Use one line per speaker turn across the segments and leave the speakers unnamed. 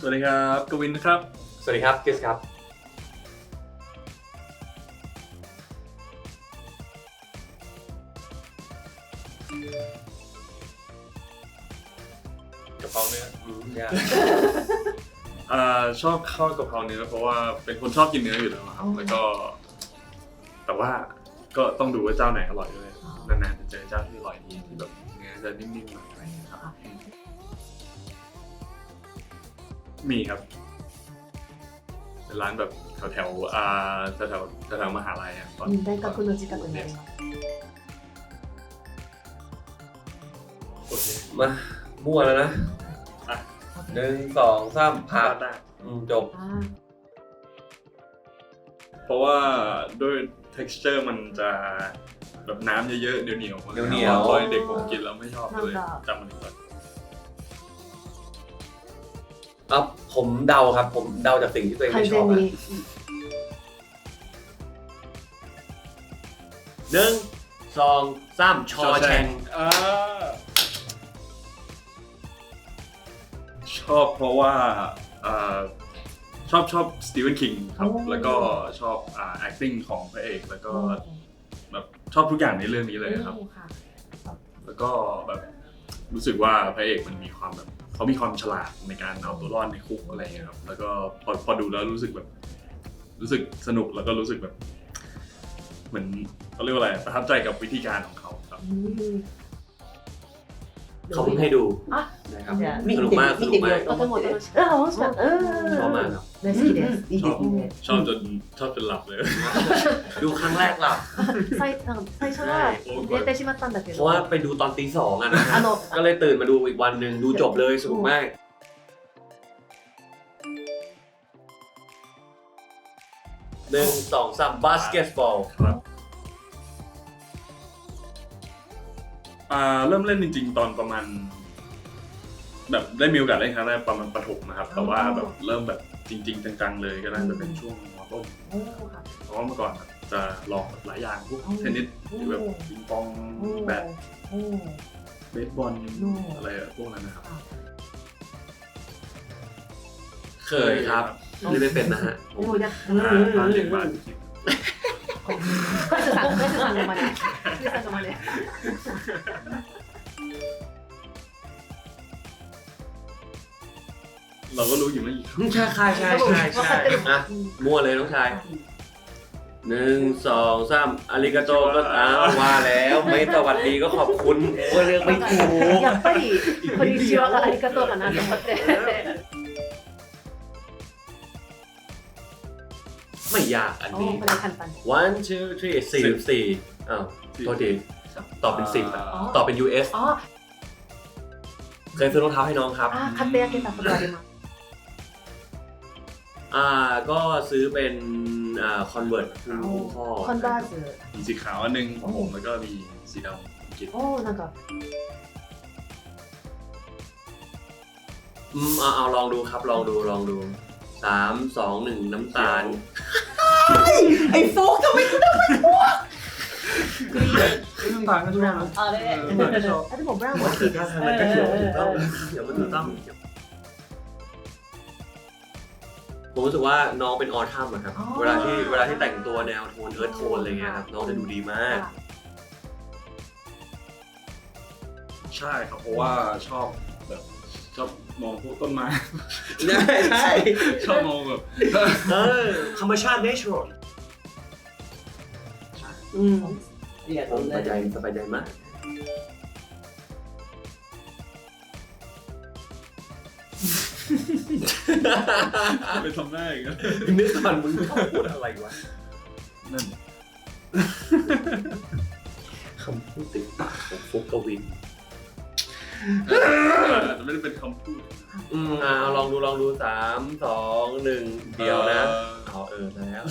สวัสดีครับกวินครับ
สวัสดีครับคริสครับ
กะเพราเนื้อย
าก
ชอบข้าวกะเพราเนื้อเพราะว่าเป็นคนชอบกินเนื้ออยู่แล้วครับแล้วก็แต่ว่าก็ต้องดูว่าเจ้าไหนอร่อยด้วยนานๆจะเจอเจ้าที่อร่อยดีที่แบบเนื้อจะนิ่มๆหน่อยอะไรอย่างเงี้ยครับมีครับเป็นร้านแบบแถวมหาลัยตอน
大学の近くにあります。
โอเค
มามั่วแล้วนะ
อ่ะ
1 2 3พัก
ได้
จบ
เพราะว่าด้วย texture มันจะแบบน้ำเยอะๆเหนียวๆตอนเด็กผมกินแล้วไม่ชอบเลยจำมันก่อน
ผมเดาครับผมเดาจากสิ่งที่ตัวเองไม่ชอบ1 2 3ชอแชง
ชอบเพราะว่าชอบสตีเวนคิงครับแล้วก็ชอบacting ของพระเอกแล้วก็แบบชอบทุกอย่างในเรื่องนี้เลยครับแล้วก็แบบรู้สึกว่าพระเอกมันมีความแบบเขามีความฉลาดในการเอาตัวรอดในคุกอะไรอย่างเงี้ยครับแล้วก็พอดูแล้วรู้สึกสนุกแล้วก็รู้สึกแบบเหมือนเขาเรียกว่าอะไรประทับใจกับวิธีการของเขาครับ
เขาเพิ่งให้ดูนะครับสนุกมาก
とても楽しかった。楽しかった。
ชอบมากครับ
大好きです。いいですね。
ชอบจนหลับเลย
ดูครั้งแรกหลับ
最初は寝てしまったんだけど。
เพราะว่าไปดูตอนตี 2อ่ะนะก็เลยตื่นมาดูอีกวันหนึ่งดูจบเลยสนุกมาก1 2 3บาสเกตบอล
ครับเริ่มเล่นจริงๆตอนประมาณแบบได้มีโอกาสเล่นครั้งแรกประมาณประถมนะครับแต่ว่าแบบเริ่มแบบจริงๆจังๆเลยก็น่าจะเป็นช่วงม.ต้นเพราะว่าเมื่อก่อนจะลองแบบหลายอย่างพวกเทนนิสหรือแบบปิงปองแบดเบสบอลอะไรพวกนั้นนะครับ
เคยครับนี่ไม่เป็นนะฮะ
ร้านเด็กบ้าน
クリスさんが真似。
เราก็รู้อยู่ไม่กี่
ใช่อ่ะมั่วเลยน้องชาย1 2 3อาริกาโตก็ว่าแล้วไม่สวัสดีก็ขอบคุณว่าเรื่องไม่ถูก
やっぱりこんにちはがありがとうかなと思って。
ไม่ยากอันนี้
これ簡単。
1 2 3 44อ้าวโทษทีตอบเป็น10อ่ะตอบเป็น US เคยซื้อรองเท้าให้น้องครับ
買ってあげたことあります。
ก็ซื้อเป็นConvert
コンバーズ。
มีสีขาวอันนึงของผมแล้วก็มีสีดำกิน
なんか
เอาลองดูครับลองดู3 2 1น้ำตาลไอ้โฟกทำไมคุณต้องไปพวก
น้ำตาลก็ชอบ
あれでもブラウンも好きです。
มันก็เขียวถูกต้องเดี๋ยวมันถูกต้องผมรู้สึกว่าน้องเป็นออทัมอะครับเวลาที่แต่งตัวแนวโทนเอิร์ธโทนอะไรเงี้ยครับน้องจะดูดีมาก
ใช่ครับเพราะว่าชอบมองพวกต้นไม้
ใช่
ชอบมองแบบ
ธรรมชาติ natural สบายใจมาก
ไปทำหน้าอีกแล้ว
นึกก่อนมึงพูดอะไรวะ
นั่น
คำพูดติดปากของฟุกกวิน
ไม่ได้เป็นคำพูด
ลองดู3 2 1เดียวนะแล้ว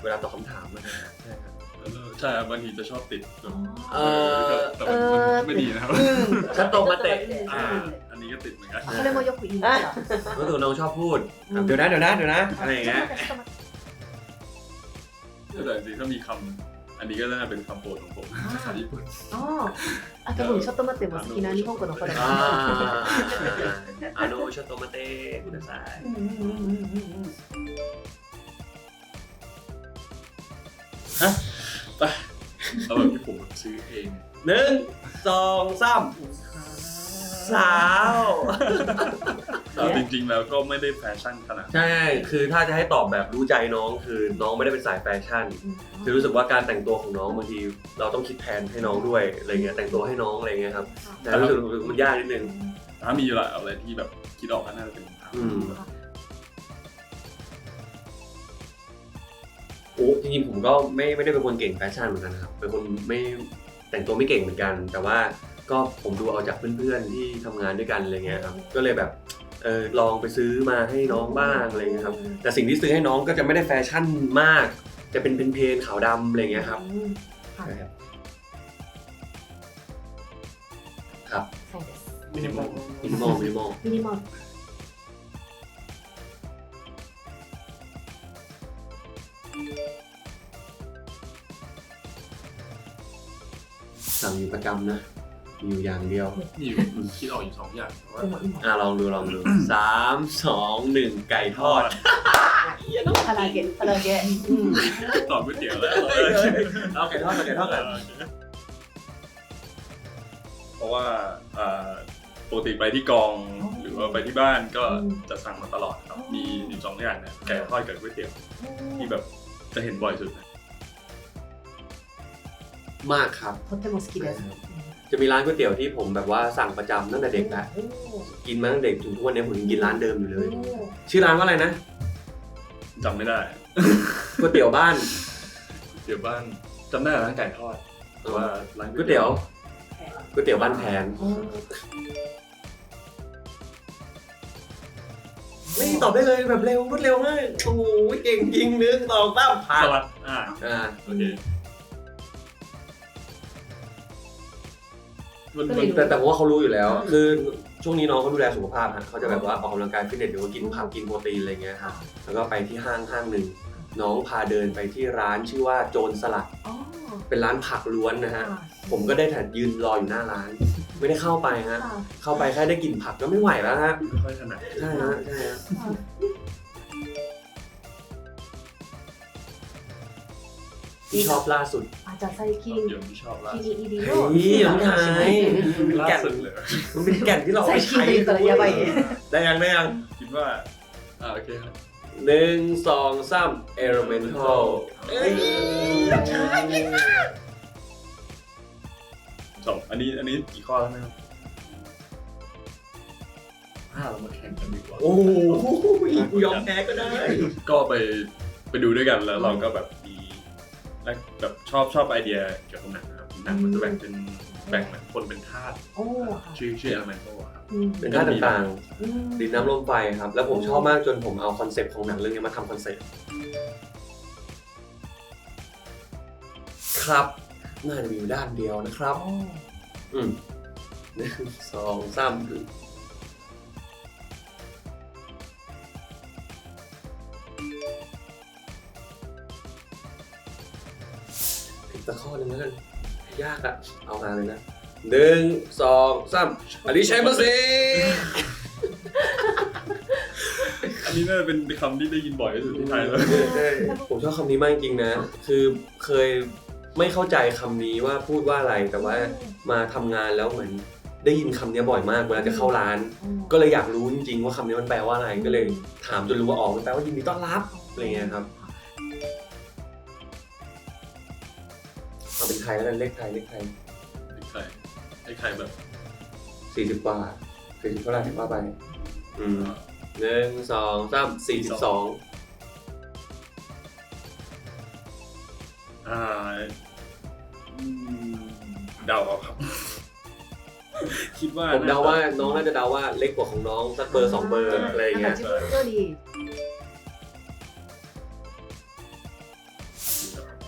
เวลาตอบคำถามมัน
ใช่บางทีจะชอบติดแต่ไม่ดีนะครับ
ชัตโตมาเตะ
อันนี้ก็ติดเหมือนกัน
それもよく言いました。
รู้สึกน้องชอบพูดเดี๋ยวนะอะไรอย่างเงี้ย
แต่จริงๆถ้ามีคำ อันนี้ก็น่าเป็นคำโปรดของผมภาษาญี่ปุ่น
อ๋อあ多分ちょっと待っても好きな日本語の子だか
อ่า
ら
อาโนโชโตมาเต้กุดาไซ
ฮะไปเอาแบบที่ผมซื้อเอง
1 2 3 สาว
จริงๆแล้วก็ไม่ได้แฟชั่นขนาดนั้น
ใช่คือถ้าจะให้ตอบแบบรู้ใจน้องคือน้องไม่ได้เป็นสายแฟชั่นคือรู้สึกว่าการแต่งตัวของน้องบางทีเราต้องคิดแผนให้น้องด้วยอะไรเงี้ยแต่งตัวให้น้องอะไรเงี้ยครับแต่รู้สึกมันยากนิดนึง
ถ้ามีอยู่แหละอะไรที่แบบคิดออกก็น่าจะเป็น
โอ้จริงๆผมก็ไม่ได้เป็นคนเก่งแฟชั่นเหมือนกันครับเป็นคนไม่แต่งตัวไม่เก่งเหมือนกัน แต่ว่าก็ผมดูเอาจากเพื่อนๆที่ทำงานด้วยกันอะไรเงี้ยครับก็เลยแบบลองไปซื้อมาให้น้องบ้างอะไรเงี้ยครับแต่สิ่งที่ซื้อให้น้องก็จะไม่ได้แฟชั่นมากจะเป็นเพลนขาวดำอะไรเงี้ยครับครับ
そうです
มินิมอล
มินิมอล
ミニモル
สั่งอยู่ประจำนะมีอยู่อย่างเดียว
มีอยู่คิดออกอยู่2 อย่างแต่ว่า
でも今
ลองดู3 2 1ไก่ทอด
唐揚げ
ตอบก๋วยเตี๋ยวแล้ว
เอาไก่ทอดกัน
เพราะว่าปกติไปที่กองหรือว่าไปที่บ้านก็จะสั่งมาตลอดครับมีอยู่2 อย่างเนี่ยไก่ทอดกับก๋วยเตี๋ยวที่แบบจะเห็นบ่อยสุดนะ
มากครับ
とっても好きです
จะมีร้านก๋วยเตี๋ยวที่ผมแบบว่าสั่งประจำตั้งแต่เด็กแล้วกินมาตั้งแต่เด็กถึงทุกวันนี้ผมยังกินร้านเดิมอยู่เลย ชื่อร้านว่าอะไรนะ
จำไม่ได้
ก๋วยเตี๋ยวบ้าน
เดี๋ยวบ้านจำได้ร้านไก่ทอดแต่ว่าร้าน
ก๋วยเตี๋ยวบ้านแผนไม่ตอบได้เลยแบบเร็วรวดเร็วมากโอ้โหเก่งจริง1 2 3ผ่าน
สลัดโอเคมัน
แต่ผมว่าเขารู้อยู่แล้ว คือช่วงนี้น้องเขาดูแลสุขภาพฮะเขาจะแบบว่าออกกำลังกายฟิตเนสหรือว่ากินผักกินโปรตีนอะไรเงี้ยครับแล้วก็ไปที่ห้างหนึ่งน้องพาเดินไปที่ร้านชื่อว่าโจรสลัดเป็นร้านผักล้วนนะฮะผมก็ได้แต่ยืนรออยู่หน้าร้าน ไม่ได้เข้าไปฮะเข้าไปแค่ได้กลิ่นผักก็ไม่ไหวแล้วฮะ
ไม่ค่อยถนัด
ใช่ฮะที่ชอบล่าสุด
じゃあ最近
เดี๋ยวที่ชอบล่า
気
สุด
に入りの
นี่น้องชาย
ล่าสุดเลย
มันเป็นแก่นที่เราเอาไป
最近
ใช้
と言ったらやばいね
ได้ยัง
คิดว่าโอเคครับ
1 2 3 Elemental
อันนี้กี่ข้อแล้วนะครับเรามาแข่งกันดีกว่า
โอ้โหกูยอมแพ้ก็ได้
ก็ไปดูด้วยกันแล้วเราก็แบบมีแบบชอบไอเดียเกี่ยวกับหนังนะครับหนังมันจะแบ่งเหมือนคนเป็นธาตุ
โอ้ค่ะ
ชื่อ Elemental ครับ
เป็นท่าต่างๆดินน้ำลมไฟครับ แล้วผมชอบมากจนผมเอาคอนเซปต์ของหนังเรื่องนี้มาทำคอนเซปต์ครับ น่าจะมีอยู่ด้านเดียวนะครับ 1 2 3ตะข้อหนึ่งแล้วกันยากอะเอามาเลยนะ1 2 3อันนี้ใช้มาสิ
อันนี้น่าจะเป็นคำที่ได้ยินบ่อยที่สุดที่ไทยแล้ว
ผมชอบคำนี้มากจริงๆนะ คือเคยไม่เข้าใจคำนี้ว่าพูดว่าอะไร แต่ว่ามาทำงานแล้วเหมือนได้ยินคำนี้บ่อยมากเวลาจะเข้าร้าน ก็เลยอยากรู้จริงๆว่าคำนี้มันแปลว่าอะไร ก็เลยถามจนรู้ว่ามันแปลว่ายินดีต้อนรับอะไรเงี้ยครับเอาเป็นไทยแล้วกันเลขไทย
ไอ้ใครแบบ
40 กว่า40เท่าไหร่ว่าไป1 2 3 42
เดาเอาครับ คิดว่า
ผมเดาว่าน้องน่าจะเดาว่าเล็กกว่าของน้องสักเบอร์2 เบอร์อะไรอย่าง
なん
เงี้
か
ย
自分より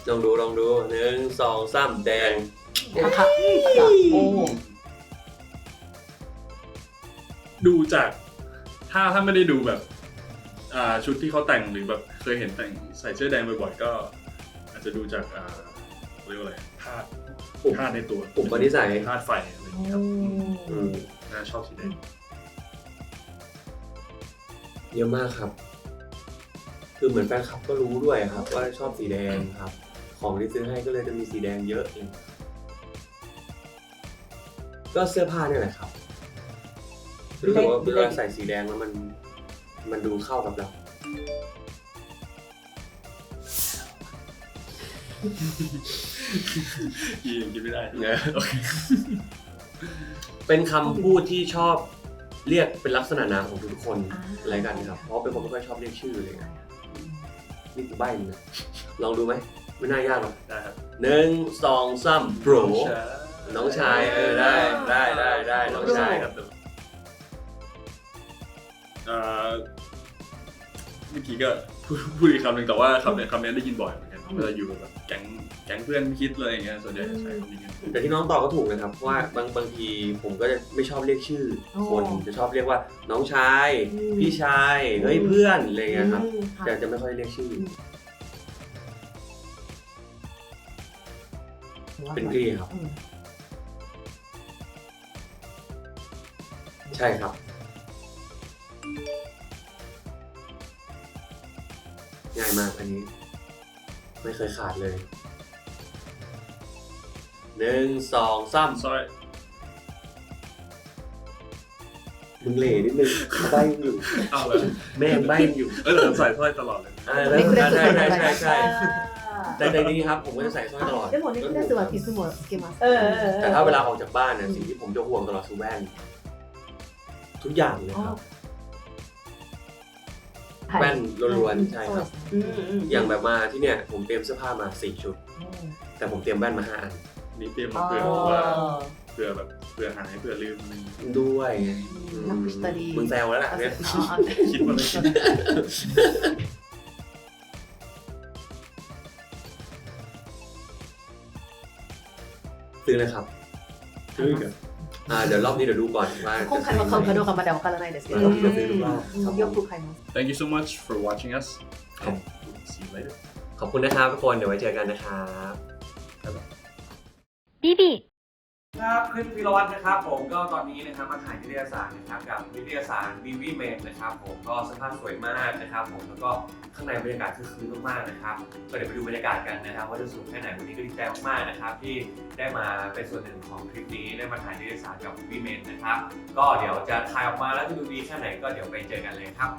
ลองดู1 2 3แดง
赤おお
ดูจากถ้าไม่ได้ดูแบบชุดที่เขาแต่งหรือแบบเคยเห็นแต่งใส่เสื้อแดงบ่อยๆก็อาจจะดูจาก เรียกว่าอะไรธาตุ
อุป
ธาตุในตัว
อุปนิสัย
ธาตุไฟอะไรอย่างเงี้ยครับน่าชอบสีแดง
เยอะมากครับ คือเหมือนแฟนคลับก็รู้ด้วยครับ ว่าชอบสีแดงครับ ของที่ซื้อให้ก็เลยจะมีสีแดงเยอะเองก็เสื้อผ้าเนี่ยแหละครับรู้สึกว่าเวลาใส่สีแดงแล้วมันดูเข้ากับเรา
ยังกินไม่ได้
โอเคเป็นคำพูดที่ชอบเรียกเป็นลักษณะนามของทุกคนอะไรกันครับ เพราะเป็นคนไม่ค่อยชอบเรียกชื่อเลยครับนี่คือใบ้นะลองดูไหมไม่น่ายากหรอก
ได้ครับ
1 2 3 bro น้องชายได้น้องชายครับ
เมื่อกี้ก็พูดอีกคำหนึ่งแต่ว่าคำนี้ได้ยินบ่อยเหมือนกันเวลาอยู่แบบแก๊งเพื่อนคิดเลยอย่างเงี้ยส่วนใหญ่จะใช้คำนี้กัน
แต่ที่น้องตอบก็ถูกนะครับเพราะว่าบางทีผมก็จะไม่ชอบเรียกชื่อคนจะชอบเรียกว่าน้องชายพี่ชายเฮ้ยเพื่อนอะไรเงี้ยครับจะไม่ค่อยเรียกชื่อเป็นพี่ครับใช่ครับง่ายมากอันนี้ไม่เคยขาดเลย1 2 3
sorry
มึงเหล่นิดนึงใบอยู่
อ้าวแล้ว
แม่งใบอยู่
แต่ผมใส่สร้อยตลอดเลย
ใช่แต่ในนี้ครับผมก็จะใส่สร้อยตลอด
でもネックレスはいつもつけます。
แต่ถ้าเวลาออกจากบ้านเนี่ยสิ่งที่ผมจะห่วงตลอดคือแว่น ทุกอย่างเลยครับแว่นล้วนๆใช่ครับอย่างแบบมาที่เนี่ยผมเตรียมเสื้อผ้ามา4 ชุดแต่ผมเตรียมแว่นมา5 อัน
นี่เตรียมมาเผื่อว่าเผื่อหายเผื่อลืมอะไรอย่างเงี้ย
ด้วย
なくしたり。
มึงแซวแล้วล่ะเนี่ย
คิดมาเลย
ซื้อเลยครับ
ซื้ออีกเหรอ
เดี๋ยวรอบนี้เดี๋ยวดูก่อนว่า
今回は買うかどうかまではわからないですけど、
จะซื้อทุกรอบครับ
よく買います。
Thank you so much for watching us and see you later
ขอบคุณนะครับทุกคนเดี๋ยวไว้เจอกันนะครับ
ビビ
ครับคริสพิรวัตรนะครับผมก็ตอนนี้นะครับมาถ่ายนิตยสารนะครับกับนิตยสารวิวีเมนนะครับผมก็สภาพสวยมากนะครับผมแล้วก็ข้างในบรรยากาศคึกคืนมากๆนะครับก็เดี๋ยวไปดูบรรยากาศกันนะครับว่าจะสนุกแค่ไหนวันนี้ก็ดีใจมากๆนะครับที่ได้มาเป็นส่วนหนึ่งของคลิปนี้ได้มาถ่ายนิตยสารกับวิวีเมนนะครับก็เดี๋ยวจะถ่ายออกมาแล้วจะดูดีแค่ไหนก็เดี๋ยวไปเจอกันเลยครับ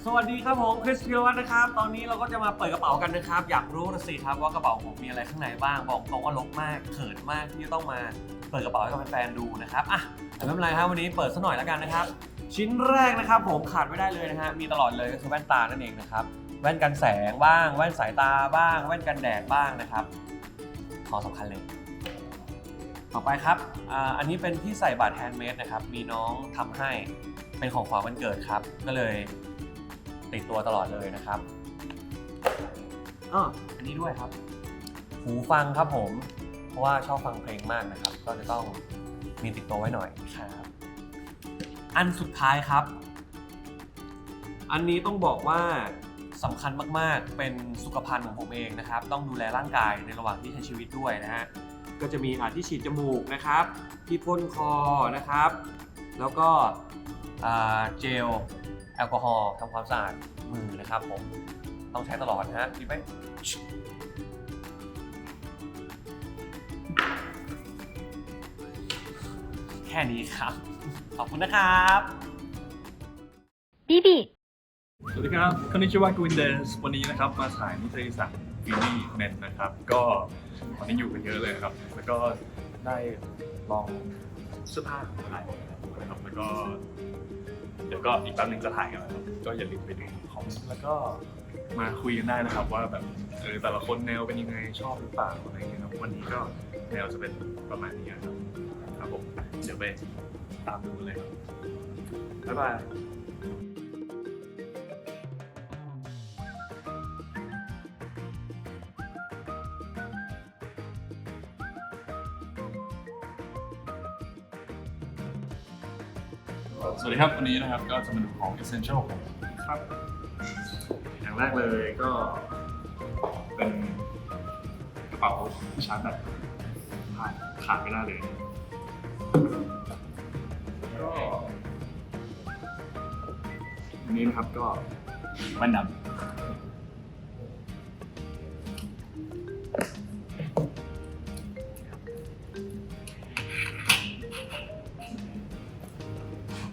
สวัสดีครับผมคริสพิรวัตรนะครับตอนนี้เราก็จะมาเปิดกระเป๋ากันนะครับอยากรู้นะสิครับว่ากระเป๋าผมมีอะไรข้างในบ้างบอกตรงว่ารกมากเขินมากที่จะต้องมาเปิดกระเป๋าให้กับแฟนๆดูนะครับแต่ไม่เป็นไรครับวันนี้เปิดซะหน่อยแล้วกันนะครับชิ้นแรกนะครับผมขาดไม่ได้เลยนะฮะมีตลอดเลยก็คือแว่นตานั่นเองนะครับแว่นกันแสงบ้างแว่นสายตาบ้างแว่นกันแดดบ้างนะครับของสำคัญเลยต่อไปครับอันนี้เป็นที่ใส่บัตรแฮนด์เมดนะครับมีน้องทำให้เป็นของขวัญวันเกิดครับก็เลยติดตัวตลอดเลยนะครับอันนี้ด้วยครับหูฟังครับผมเพราะว่าชอบฟังเพลงมากนะครับก็จะต้องมีติดตัวไว้หน่อยครับอันสุดท้ายครับอันนี้ต้องบอกว่าสำคัญมากๆเป็นสุขภัณฑ์ของผมเองนะครับต้องดูแลร่างกายในระหว่างที่ใช้ชีวิตด้วยนะฮะก็จะมีที่ฉีดจมูกนะครับที่พ่นคอนะครับแล้วก็เจลแอลกอฮอล์ทำความสะอาดมือนะครับผมต้องใช้ตลอดนะฮะดีไหมแค่นี้ครับขอบคุณนะครับ
ビビ
สวัสดีครับคอนนิชิวะกูวินเดสวันนี้นะครับมาถ่ายนิตยสารฟินี่เมนนะครับก็วันนี้อยู่กันเยอะเลยครับแล้วก็ได้ลองเสื้อผ้าถ่ายนะครับแล้วก็เดี๋ยวก็อีกแป๊บนึงจะถ่ายกันแล้วครับก็อย่าลืมไปดูคอมเมนต์แล้วก็มาคุยกันได้นะครับว่าแบบแต่ละคนแนวเป็นยังไงชอบหรือเปล่าอะไรอย่างเงี้ยครับวันนี้ก็แนวจะเป็นประมาณนี้ครับผมเดี๋ยวไปตามดูเลยบ๊ายบาย สวัสดีครับวันนี้นะครับก็จะมาดูของ Essential ของผมครับ อย่างแรกเลยก็เป็นกระเป๋าที่ชาร์จแบตขาดไม่ได้เลยก็อันนี้นะครับก็แว่นดำ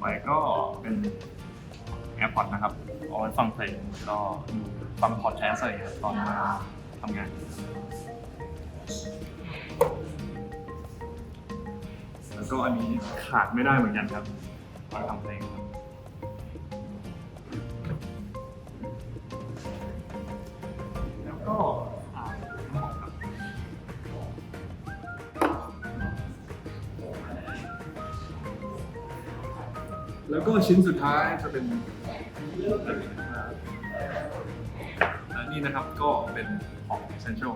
ไปก็เป็น AirPods นะครับเอาไว้ฟังเพลงก็ฟังพอดแคสต์อะไรอย่างเงี้ยตอนทำงานแล้วก็อันนี้ขาดไม่ได้เหมือนกันครับตอนทำเพลงครับแล้วก็น้ำหอมครับแล้วก็ชิ้นสุดท้ายจะเป็นอันนี้นะครับก็เป็นของ Essential